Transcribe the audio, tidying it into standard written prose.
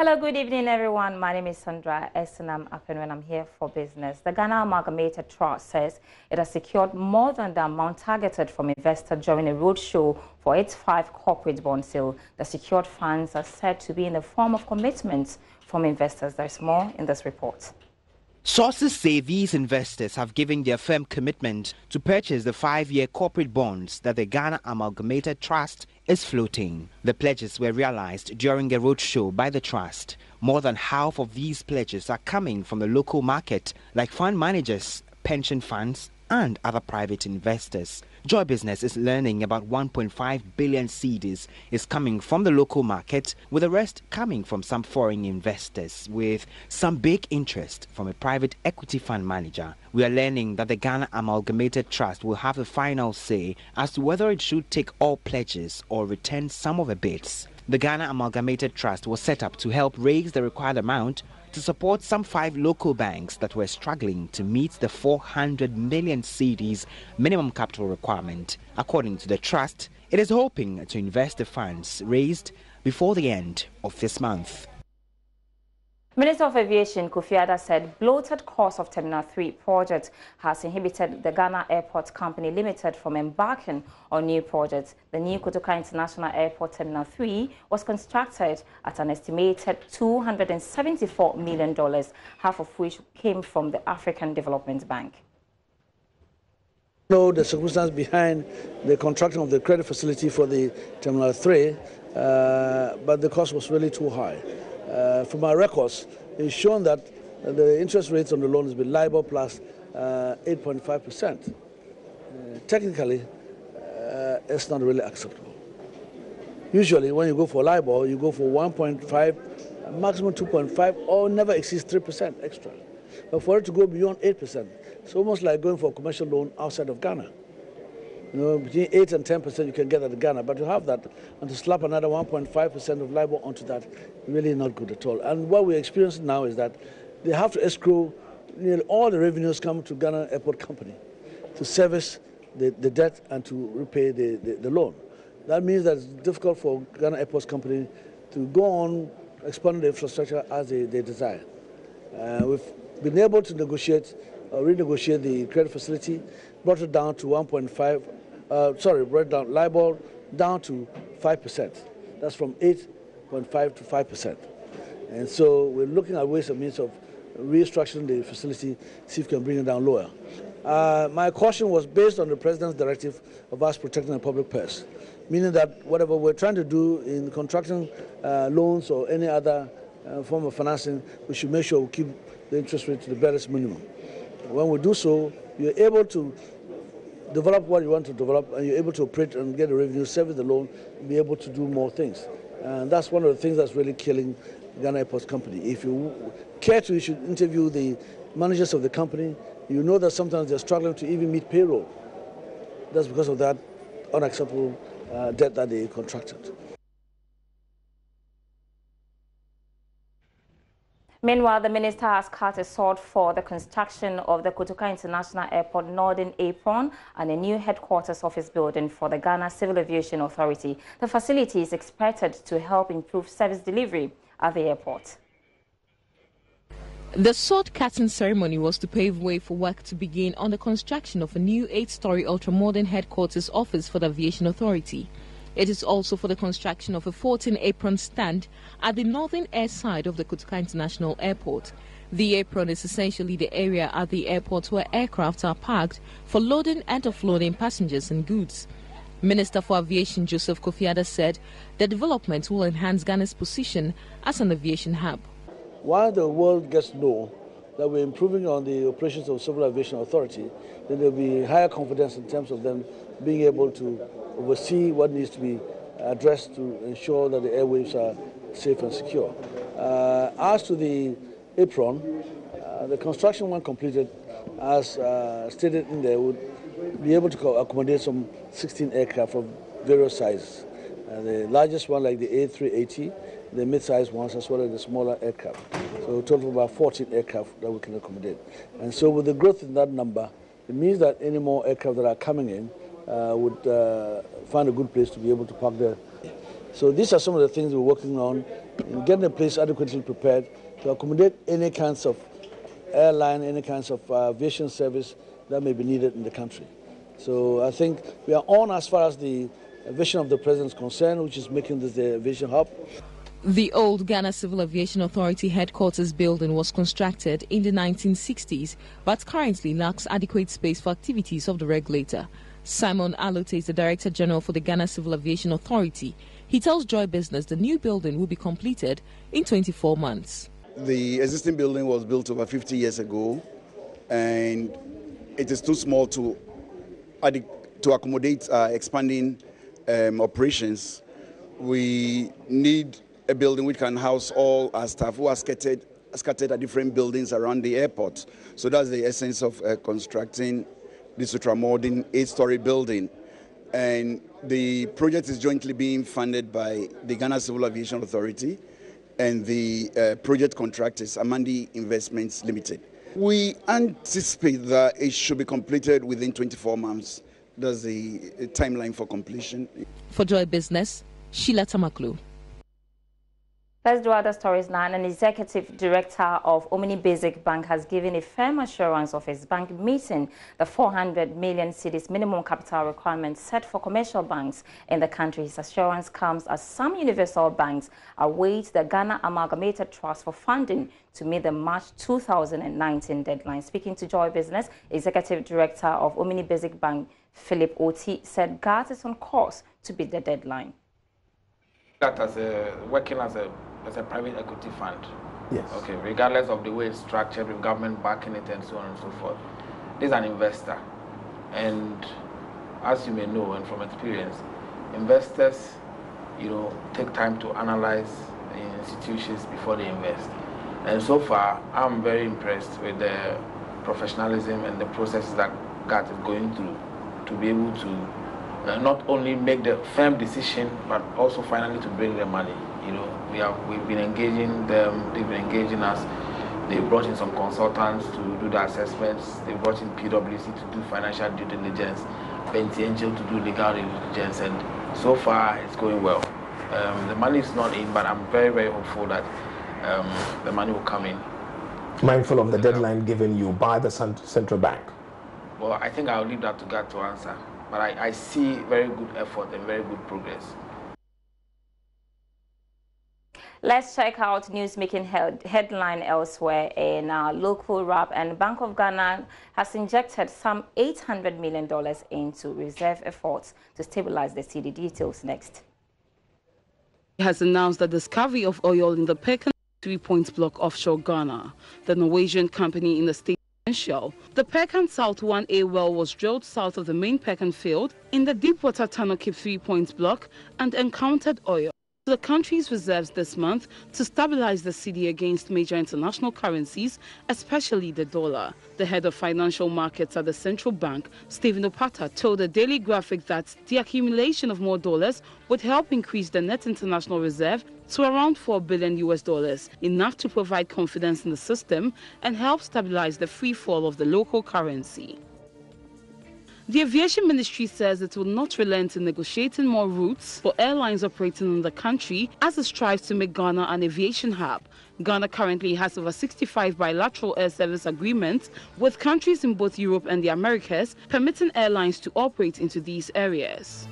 Hello, good evening, everyone. My name is Sandra Esenam Apenwen. I'm here for business. The Ghana Amalgamated Trust says it has secured more than the amount targeted from investors during a roadshow for its 5 corporate bond sale. The secured funds are said to be in the form of commitments from investors. There's more in this report. Sources say these investors have given their firm commitment to purchase the 5-year corporate bonds that the Ghana Amalgamated Trust is floating. The pledges were realized during a roadshow by the trust. More than half of these pledges are coming from the local market, like fund managers, pension funds, and other private investors. Joy Business is learning about 1.5 billion cedis is coming from the local market, with the rest coming from some foreign investors, with some big interest from a private equity fund manager. We are learning that the Ghana Amalgamated Trust will have the final say as to whether it should take all pledges or return some of the bids. The Ghana Amalgamated Trust was set up to help raise the required amount to support some 5 local banks that were struggling to meet the 400 million cedis minimum capital requirement. According to the trust, it is hoping to invest the funds raised before the end of this month. Minister of Aviation Kofi Adda said bloated cost of Terminal 3 project has inhibited the Ghana Airport Company Limited from embarking on new projects. The new Kotoka International Airport Terminal 3 was constructed at an estimated $274 million, half of which came from the African Development Bank. Know the circumstance behind the construction of the credit facility for the Terminal 3, but the cost was really too high. From our records, it's shown that the interest rates on the loan has been LIBOR plus 8.5%. Technically, it's not really acceptable. Usually, when you go for LIBOR, you go for 1.5, maximum 2.5, or never exceeds 3% extra. But for it to go beyond 8%, it's almost like going for a commercial loan outside of Ghana. You know, between 8 and 10% you can get at Ghana, but to have that and to slap another 1.5% of LIBOR onto that, really not good at all. And what we're experiencing now is that they have to escrow nearly all the revenues come to Ghana Airport Company to service the debt and to repay the loan. That means that it's difficult for Ghana Airports Company to go on expanding the infrastructure as they desire. We've been able to negotiate, renegotiate the credit facility, brought it down to 1.5. Brought down LIBOR down to 5%. That's from 8.5 to 5%. And so we're looking at ways and means of restructuring the facility, see if we can bring it down lower. My caution was based on the President's directive of us protecting the public purse, meaning that whatever we're trying to do in contracting loans or any other form of financing, we should make sure we keep the interest rate to the barest minimum. When we do so, you're able to develop what you want to develop, and you're able to operate and get the revenue, service the loan, and be able to do more things. And that's one of the things that's really killing Ghana Airports Company. If you care to, you should interview the managers of the company. You know that sometimes they're struggling to even meet payroll. That's because of that unacceptable debt that they contracted. Meanwhile, the minister has cut a sword for the construction of the Kotoka International Airport Northern Apron and a new headquarters office building for the Ghana Civil Aviation Authority. The facility is expected to help improve service delivery at the airport. The sword-cutting ceremony was to pave way for work to begin on the construction of a new 8-story ultra-modern headquarters office for the Aviation Authority. It is also for the construction of a 14-apron stand at the northern air side of the Kotoka International Airport. The apron is essentially the area at the airport where aircraft are parked for loading and offloading passengers and goods. Minister for Aviation Joseph Kofi Adda said the development will enhance Ghana's position as an aviation hub. While the world gets to know that we're improving on the operations of Civil Aviation Authority, then there'll be higher confidence in terms of them being able to oversee what needs to be addressed to ensure that the airwaves are safe and secure. As to the apron, the construction, when completed, as stated in there, would be able to accommodate some 16 aircraft of various sizes. The largest one, like the A380, the mid-sized ones, as well as the smaller aircraft. So a total of about 14 aircraft that we can accommodate. And so with the growth in that number, it means that any more aircraft that are coming in would find a good place to be able to park there. So these are some of the things we're working on in getting the place adequately prepared to accommodate any kinds of airline, any kinds of aviation service that may be needed in the country. So I think we are on as far as the vision of the President is concerned, which is making this the aviation hub. The old Ghana Civil Aviation Authority headquarters building was constructed in the 1960s, but currently lacks adequate space for activities of the regulator. Simon Alote is the Director General for the Ghana Civil Aviation Authority. He tells Joy Business the new building will be completed in 24 months. The existing building was built over 50 years ago, and it is too small to accommodate expanding operations. We need a building which can house all our staff who are scattered at different buildings around the airport. So that's the essence of constructing this ultra-modern 8-story building. And the project is jointly being funded by the Ghana Civil Aviation Authority and the project contractors, Amandi Investments Limited. We anticipate that it should be completed within 24 months. That's the timeline for completion. For Joy Business, Sheila Tamaklu. Let's do other stories now. An executive director of Omni Basic Bank has given a firm assurance of his bank meeting the 400 million cedis minimum capital requirement set for commercial banks in the country. His assurance comes as some universal banks await the Ghana Amalgamated Trust for funding to meet the March 2019 deadline. Speaking to Joy Business, executive director of Omni Basic Bank, Philip Oti, said GAT is on course to beat the deadline. That working as a private equity fund. Yes. Okay, regardless of the way it's structured with government backing it and so on and so forth. This is an investor. And as you may know and from experience, investors, take time to analyze the institutions before they invest. And so far, I'm very impressed with the professionalism and the processes that GAT is going through to be able to not only make the firm decision, but also finally to bring the money. We've been engaging them, they've been engaging us. They brought in some consultants to do the assessments. They brought in PwC to do financial due diligence, Benty Angel to do legal due diligence, and so far it's going well. The money is not in, but I'm very, very hopeful that the money will come in. Mindful of the deadline given you by the central bank? Well, I think I'll leave that to God to answer. But I see very good effort and very good progress. Let's check out news making headline elsewhere in our local wrap. And Bank of Ghana has injected some $800 million into reserve efforts to stabilize the cedi. Details next. It has announced the discovery of oil in the Pecan 3 Points block offshore Ghana. The Norwegian company in the state the Pecan South 1A well was drilled south of the main Pecan field in the deepwater Tanokip 3 Points block and encountered oil. The country's reserves this month to stabilize the cedi against major international currencies, especially the dollar. The head of financial markets at the central bank, Stephen Opata, told the Daily Graphic that the accumulation of more dollars would help increase the net international reserve to around $4 billion, enough to provide confidence in the system and help stabilize the free fall of the local currency. The Aviation Ministry says it will not relent in negotiating more routes for airlines operating in the country as it strives to make Ghana an aviation hub. Ghana currently has over 65 bilateral air service agreements with countries in both Europe and the Americas, permitting airlines to operate into these areas.